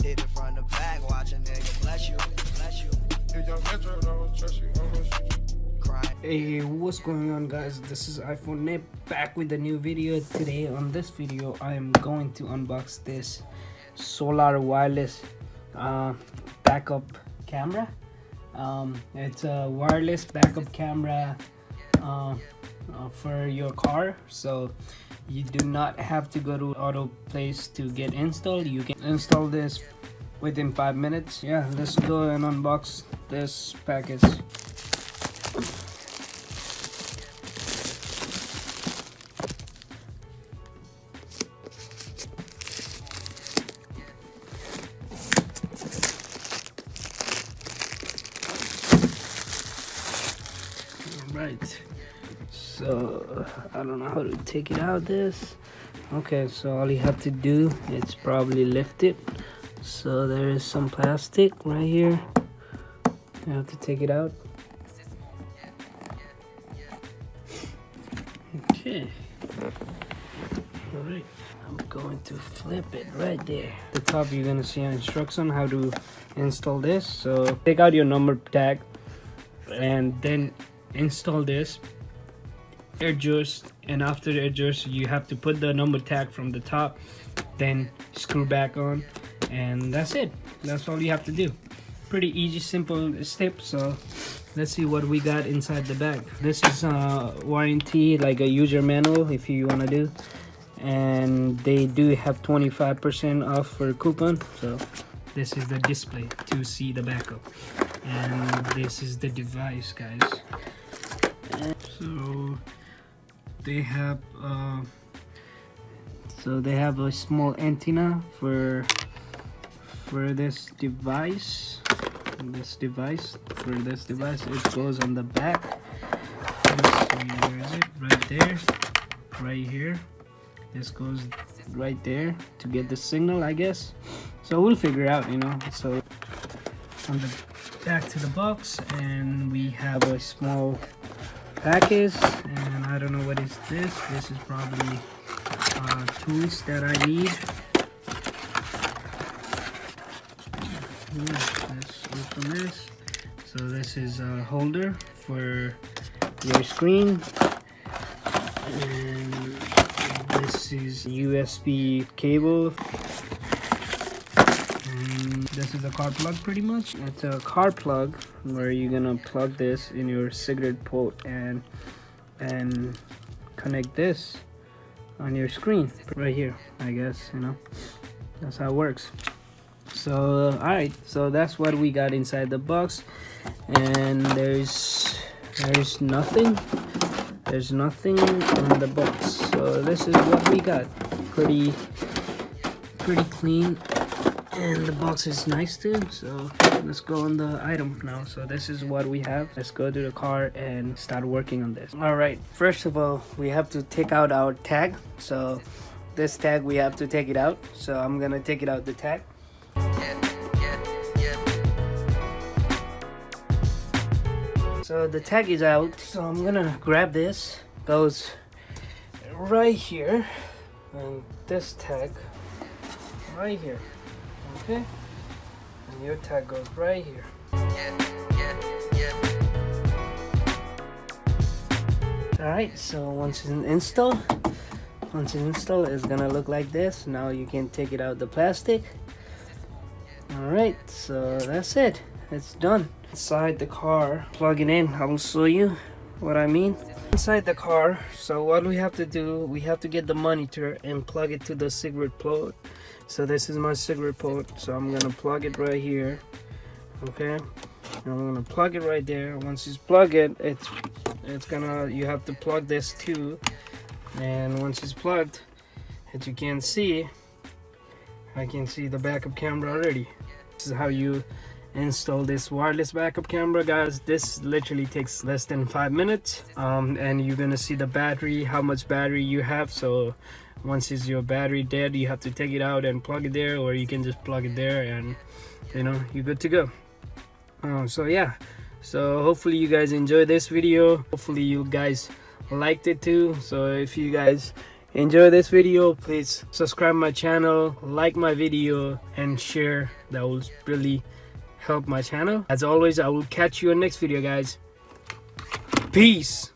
Take it from the back, watch a nigga bless you, bless you. Hey, what's going on, guys? This is iPhone Nip back with a new video. Today on this video I am going to unbox this solar wireless backup camera. It's a wireless backup camera for your car, so you do not have to go to auto place to get installed. You can install this within 5 minutes. Yeah, let's go and unbox this package. Right, so I don't know how to take it out. This okay, so all you have to do is probably lift it. So there is some plastic right here. You have to take it out. Okay, all right, I'm going to flip it right there. At the top you're gonna see an instruction how to install this. So take out your number tag and then install this, adjust, and after the adjust you have to put the number tag from the top, then screw back on, and that's it. That's all you have to do. Pretty easy, simple step. So let's see what we got inside the bag. This is warranty, like a user manual if you want to do, and they do have 25% off for coupon. So this is the display to see the backup, and this is the device, guys. So they have a small antenna for this device. It goes on the back. Let's see, where is it? Right there, right here. This goes right there to get the signal, I guess. So we'll figure out, you know. So on the back to the box, and we have a small package, and I don't know what is this. This is probably tools that I need. Let's open this. So this is a holder for your screen, and this is USB cable, and this is a car plug. Pretty much it's a car plug where you're gonna plug this in your cigarette port and connect this on your screen right here, I guess, you know. That's how it works. So alright, so that's what we got inside the box, and there's nothing on the box. So this is what we got. Pretty clean, and the box is nice too. So let's go on the item now. So this is what we have. Let's go to the car and start working on this. All right, first of all we have to take out our tag. So this tag, we have to take it out. So I'm gonna take it out, the tag. So the tag is out, so I'm gonna grab this. Goes right here, and this tag right here. Okay, and your tag goes right here. Alright, so once it's installed, it's gonna look like this. Now you can take it out the plastic. Alright, so that's it. It's done. Inside the car, plug it in. I will show you what I mean. Inside the car, so what we have to do, we have to get the monitor and plug it to the cigarette port. So this is my cigarette port, so I'm gonna plug it right here. Okay, and I'm gonna plug it right there. Once you plug it, it's gonna, you have to plug this too, and once it's plugged, as you can see, I can see the backup camera already. This is how you install this wireless backup camera, guys. This literally takes less than 5 minutes, and you're gonna see the battery, how much battery you have. So once is your battery dead, you have to take it out and plug it there, or you can just plug it there and, you know, you're good to go. So yeah, so hopefully you guys enjoyed this video. Hopefully you guys liked it too. So if you guys enjoy this video, please subscribe my channel, like my video, and share. That will really help my channel. As always, I will catch you in next video, guys. Peace.